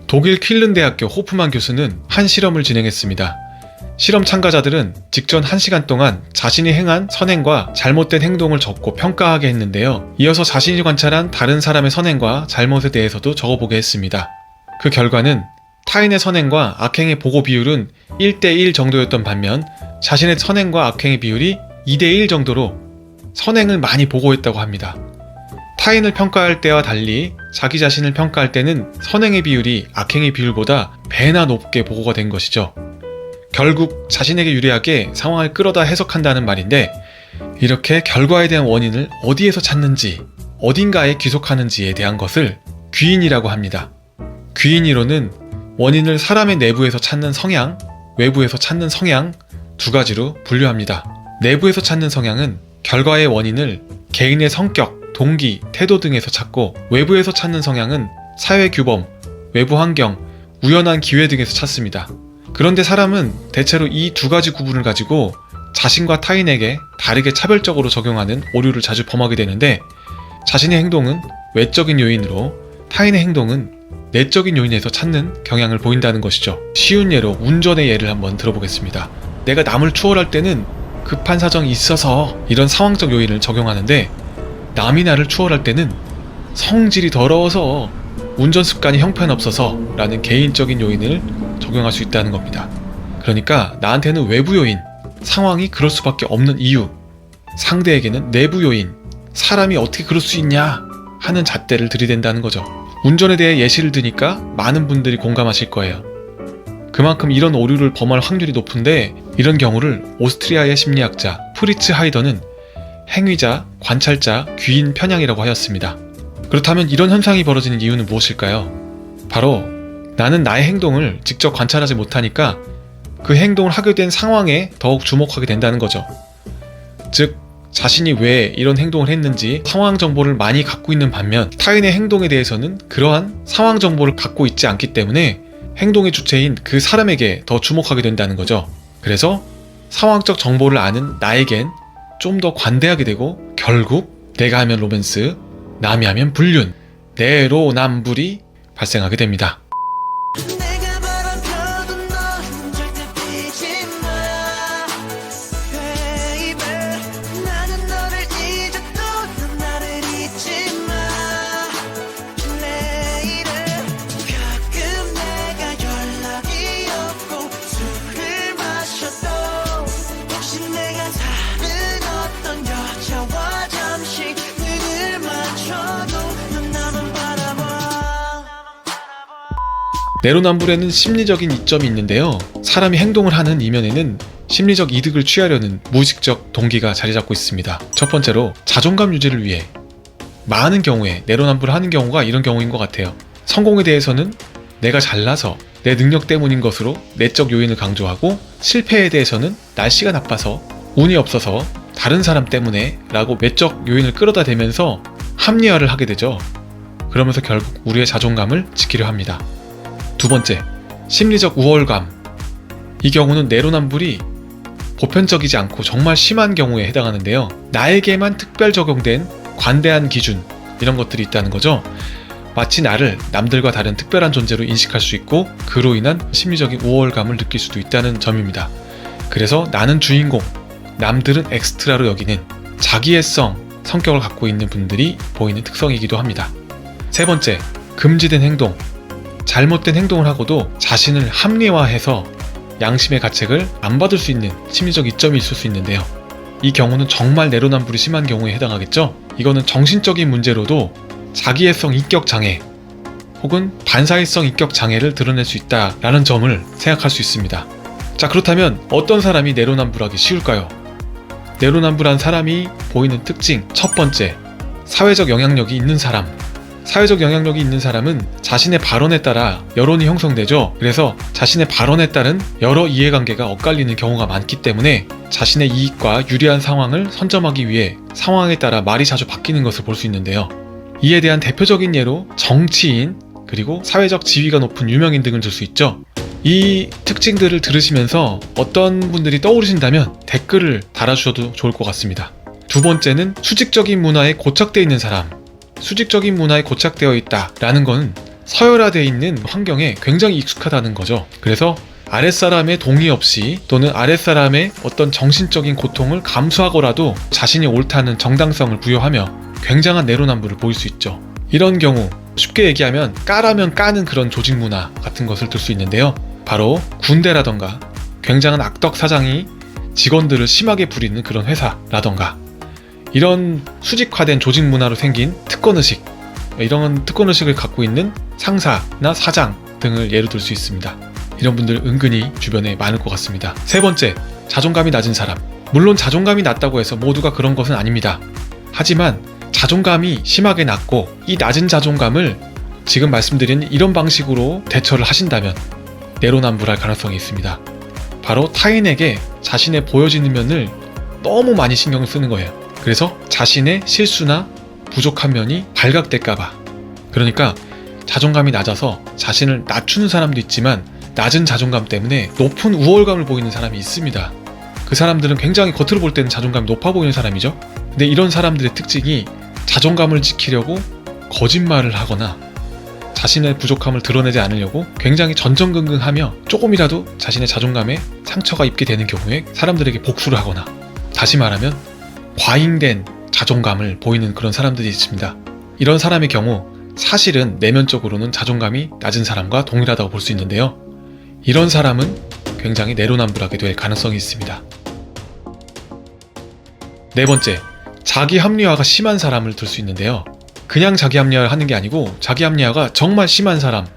독일 퀼른 대학교 호프만 교수는 한 실험을 진행했습니다. 실험 참가자들은 직전 1시간 동안 자신이 행한 선행과 잘못된 행동을 적고 평가하게 했는데요. 이어서 자신이 관찰한 다른 사람의 선행과 잘못에 대해서도 적어보게 했습니다. 그 결과는 타인의 선행과 악행의 보고 비율은 1대1 정도였던 반면 자신의 선행과 악행의 비율이 2대1 정도로 선행을 많이 보고했다고 합니다. 타인을 평가할 때와 달리 자기 자신을 평가할 때는 선행의 비율이 악행의 비율보다 배나 높게 보고가 된 것이죠. 결국 자신에게 유리하게 상황을 끌어다 해석한다는 말인데, 이렇게 결과에 대한 원인을 어디에서 찾는지, 어딘가에 귀속하는지에 대한 것을 귀인이라고 합니다. 귀인이론은 원인을 사람의 내부에서 찾는 성향, 외부에서 찾는 성향 두 가지로 분류합니다. 내부에서 찾는 성향은 결과의 원인을 개인의 성격, 동기, 태도 등에서 찾고, 외부에서 찾는 성향은 사회 규범, 외부 환경, 우연한 기회 등에서 찾습니다. 그런데 사람은 대체로 이 두 가지 구분을 가지고 자신과 타인에게 다르게 차별적으로 적용하는 오류를 자주 범하게 되는데, 자신의 행동은 외적인 요인으로 타인의 행동은 내적인 요인에서 찾는 경향을 보인다는 것이죠. 쉬운 예로 운전의 예를 한번 들어보겠습니다. 내가 남을 추월할 때는 급한 사정이 있어서 이런 상황적 요인을 적용하는데, 남이 나를 추월할 때는 성질이 더러워서, 운전 습관이 형편없어서 라는 개인적인 요인을 적용할 수 있다는 겁니다. 그러니까 나한테는 외부 요인, 상황이 그럴 수밖에 없는 이유, 상대에게는 내부 요인, 사람이 어떻게 그럴 수 있냐 하는 잣대를 들이댄다는 거죠. 운전에 대해 예시를 드니까 많은 분들이 공감하실 거예요. 그만큼 이런 오류를 범할 확률이 높은데, 이런 경우를 오스트리아의 심리학자 프리츠 하이더는 행위자, 관찰자, 귀인 편향이라고 하였습니다. 그렇다면 이런 현상이 벌어지는 이유는 무엇일까요? 바로 나는 나의 행동을 직접 관찰하지 못하니까 그 행동을 하게 된 상황에 더욱 주목하게 된다는 거죠. 즉, 자신이 왜 이런 행동을 했는지 상황 정보를 많이 갖고 있는 반면 타인의 행동에 대해서는 그러한 상황 정보를 갖고 있지 않기 때문에 행동의 주체인 그 사람에게 더 주목하게 된다는 거죠. 그래서 상황적 정보를 아는 나에겐 좀 더 관대하게 되고, 결국 내가 하면 로맨스, 남이 하면 불륜, 내로남불이 발생하게 됩니다. 내로남불에는 심리적인 이점이 있는데요. 사람이 행동을 하는 이면에는 심리적 이득을 취하려는 무의식적 동기가 자리 잡고 있습니다. 첫 번째로 자존감 유지를 위해 많은 경우에 내로남불을 하는 경우가 이런 경우인 것 같아요. 성공에 대해서는 내가 잘나서 내 능력 때문인 것으로 내적 요인을 강조하고, 실패에 대해서는 날씨가 나빠서, 운이 없어서, 다른 사람 때문에 라고 외적 요인을 끌어다 대면서 합리화를 하게 되죠. 그러면서 결국 우리의 자존감을 지키려 합니다. 두 번째, 심리적 우월감. 이 경우는 내로남불이 보편적이지 않고 정말 심한 경우에 해당하는데요. 나에게만 특별 적용된 관대한 기준, 이런 것들이 있다는 거죠. 마치 나를 남들과 다른 특별한 존재로 인식할 수 있고, 그로 인한 심리적인 우월감을 느낄 수도 있다는 점입니다. 그래서 나는 주인공, 남들은 엑스트라로 여기는 자기애성 성격을 갖고 있는 분들이 보이는 특성이기도 합니다. 세 번째, 금지된 행동. 잘못된 행동을 하고도 자신을 합리화해서 양심의 가책을 안 받을 수 있는 심리적 이점이 있을 수 있는데요. 이 경우는 정말 내로남불이 심한 경우에 해당하겠죠? 이거는 정신적인 문제로도 자기애성 인격장애 혹은 반사회성 인격장애를 드러낼 수 있다라는 점을 생각할 수 있습니다. 자, 그렇다면 어떤 사람이 내로남불하기 쉬울까요? 내로남불한 사람이 보이는 특징, 첫 번째, 사회적 영향력이 있는 사람. 사회적 영향력이 있는 사람은 자신의 발언에 따라 여론이 형성되죠. 그래서 자신의 발언에 따른 여러 이해관계가 엇갈리는 경우가 많기 때문에 자신의 이익과 유리한 상황을 선점하기 위해 상황에 따라 말이 자주 바뀌는 것을 볼 수 있는데요. 이에 대한 대표적인 예로 정치인, 그리고 사회적 지위가 높은 유명인 등을 들 수 있죠. 이 특징들을 들으시면서 어떤 분들이 떠오르신다면 댓글을 달아주셔도 좋을 것 같습니다. 두 번째는 수직적인 문화에 고착되어 있는 사람. 수직적인 문화에 고착되어 있다라는 건 서열화되어 있는 환경에 굉장히 익숙하다는 거죠. 그래서 아랫사람의 동의 없이 또는 아랫사람의 어떤 정신적인 고통을 감수하고라도 자신이 옳다는 정당성을 부여하며 굉장한 내로남불을 보일 수 있죠. 이런 경우 쉽게 얘기하면 까라면 까는 그런 조직 문화 같은 것을 들 수 있는데요. 바로 군대라던가 굉장한 악덕 사장이 직원들을 심하게 부리는 그런 회사라던가 이런 수직화된 조직 문화로 생긴 특권의식, 이런 특권의식을 갖고 있는 상사나 사장 등을 예로 들 수 있습니다. 이런 분들 은근히 주변에 많을 것 같습니다. 세 번째, 자존감이 낮은 사람. 물론 자존감이 낮다고 해서 모두가 그런 것은 아닙니다. 하지만 자존감이 심하게 낮고 이 낮은 자존감을 지금 말씀드린 이런 방식으로 대처를 하신다면 내로남불할 가능성이 있습니다. 바로 타인에게 자신의 보여지는 면을 너무 많이 신경 쓰는 거예요. 그래서 자신의 실수나 부족한 면이 발각될까봐. 그러니까 자존감이 낮아서 자신을 낮추는 사람도 있지만 낮은 자존감 때문에 높은 우월감을 보이는 사람이 있습니다. 그 사람들은 굉장히 겉으로 볼 때는 자존감이 높아 보이는 사람이죠. 근데 이런 사람들의 특징이 자존감을 지키려고 거짓말을 하거나 자신의 부족함을 드러내지 않으려고 굉장히 전전긍긍하며 조금이라도 자신의 자존감에 상처가 입게 되는 경우에 사람들에게 복수를 하거나, 다시 말하면 과잉된 자존감을 보이는 그런 사람들이 있습니다. 이런 사람의 경우 사실은 내면적으로는 자존감이 낮은 사람과 동일하다고 볼 수 있는데요. 이런 사람은 굉장히 내로남불하게 될 가능성이 있습니다. 네 번째, 자기 합리화가 심한 사람을 들 수 있는데요. 그냥 자기 합리화를 하는 게 아니고 자기 합리화가 정말 심한 사람,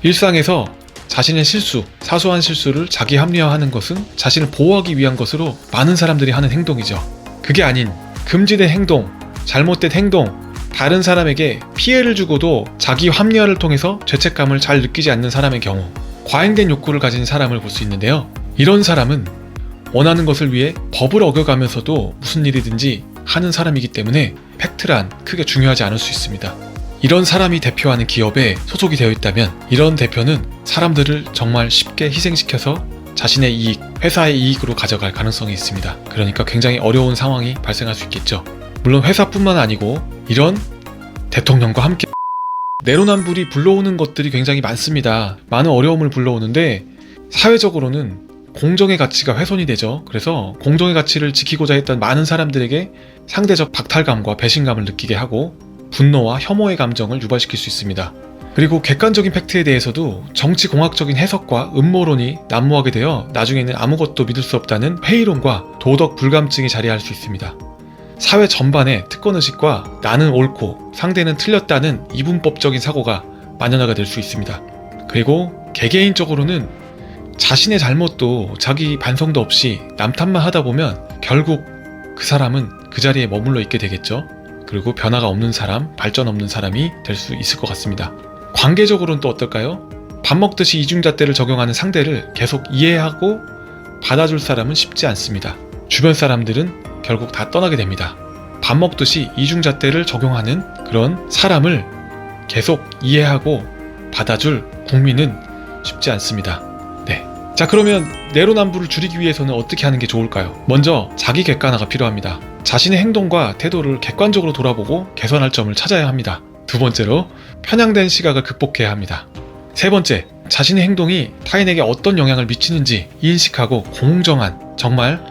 일상에서 자신의 실수, 사소한 실수를 자기 합리화하는 것은 자신을 보호하기 위한 것으로 많은 사람들이 하는 행동이죠. 그게 아닌 금지된 행동, 잘못된 행동, 다른 사람에게 피해를 주고도 자기 합리화를 통해서 죄책감을 잘 느끼지 않는 사람의 경우, 과잉된 욕구를 가진 사람을 볼 수 있는데요. 이런 사람은 원하는 것을 위해 법을 어겨가면서도 무슨 일이든지 하는 사람이기 때문에 팩트란 크게 중요하지 않을 수 있습니다. 이런 사람이 대표하는 기업에 소속이 되어 있다면 이런 대표는 사람들을 정말 쉽게 희생시켜서 자신의 이익, 회사의 이익으로 가져갈 가능성이 있습니다. 그러니까 굉장히 어려운 상황이 발생할 수 있겠죠. 물론 회사뿐만 아니고 이런 대통령과 함께 내로남불이 불러오는 것들이 굉장히 많습니다. 많은 어려움을 불러오는데 사회적으로는 공정의 가치가 훼손이 되죠. 그래서 공정의 가치를 지키고자 했던 많은 사람들에게 상대적 박탈감과 배신감을 느끼게 하고 분노와 혐오의 감정을 유발시킬 수 있습니다. 그리고 객관적인 팩트에 대해서도 정치공학적인 해석과 음모론이 난무하게 되어 나중에는 아무것도 믿을 수 없다는 회의론과 도덕 불감증이 자리할 수 있습니다. 사회 전반에 특권의식과 나는 옳고 상대는 틀렸다는 이분법적인 사고가 만연하게 될 수 있습니다. 그리고 개개인적으로는 자신의 잘못도 자기 반성도 없이 남 탓만 하다 보면 결국 그 사람은 그 자리에 머물러 있게 되겠죠. 그리고 변화가 없는 사람, 발전 없는 사람이 될 수 있을 것 같습니다. 관계적으로는 또 어떨까요? 밥 먹듯이 이중잣대를 적용하는 상대를 계속 이해하고 받아줄 사람은 쉽지 않습니다. 주변 사람들은 결국 다 떠나게 됩니다. 밥 먹듯이 이중잣대를 적용하는 그런 사람을 계속 이해하고 받아줄 국민은 쉽지 않습니다. 네. 자, 그러면 내로남불을 줄이기 위해서는 어떻게 하는 게 좋을까요? 먼저 자기 객관화가 필요합니다. 자신의 행동과 태도를 객관적으로 돌아보고 개선할 점을 찾아야 합니다. 두 번째로 편향된 시각을 극복해야 합니다. 세 번째, 자신의 행동이 타인에게 어떤 영향을 미치는지 인식하고 공정한, 정말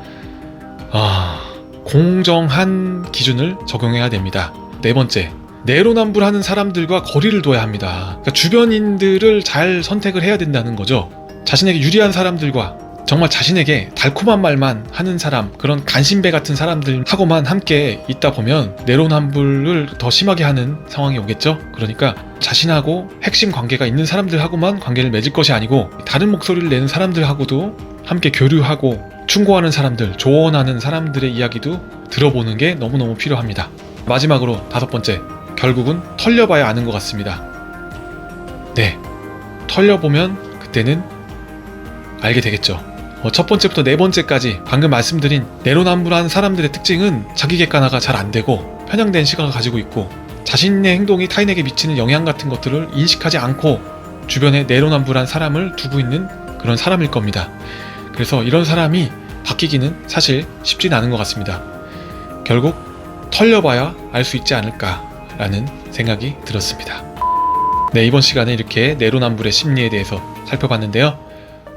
공정한 기준을 적용해야 됩니다. 네 번째, 내로남불하는 사람들과 거리를 둬야 합니다. 그러니까 주변인들을 잘 선택을 해야 된다는 거죠. 자신에게 유리한 사람들과 정말 자신에게 달콤한 말만 하는 사람, 그런 간신배 같은 사람들하고만 함께 있다 보면 내로남불을 더 심하게 하는 상황이 오겠죠. 그러니까 자신하고 핵심 관계가 있는 사람들하고만 관계를 맺을 것이 아니고 다른 목소리를 내는 사람들하고도 함께 교류하고 충고하는 사람들, 조언하는 사람들의 이야기도 들어보는 게 너무너무 필요합니다. 마지막으로 다섯 번째, 결국은 털려봐야 아는 것 같습니다. 네, 털려보면 그때는 알게 되겠죠. 첫 번째부터 네 번째까지 방금 말씀드린 내로남불한 사람들의 특징은 자기 객관화가 잘 안되고 편향된 시각을 가지고 있고 자신의 행동이 타인에게 미치는 영향 같은 것들을 인식하지 않고 주변에 내로남불한 사람을 두고 있는 그런 사람일 겁니다. 그래서 이런 사람이 바뀌기는 사실 쉽진 않은 것 같습니다. 결국 털려봐야 알 수 있지 않을까라는 생각이 들었습니다. 네, 이번 시간에 이렇게 내로남불의 심리에 대해서 살펴봤는데요.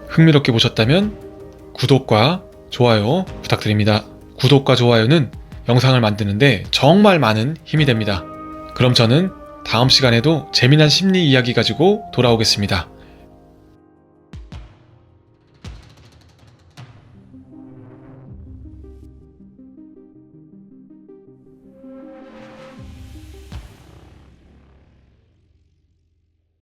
흥미롭게 보셨다면 구독과 좋아요 부탁드립니다. 구독과 좋아요는 영상을 만드는데 정말 많은 힘이 됩니다. 그럼 저는 다음 시간에도 재미난 심리 이야기 가지고 돌아오겠습니다.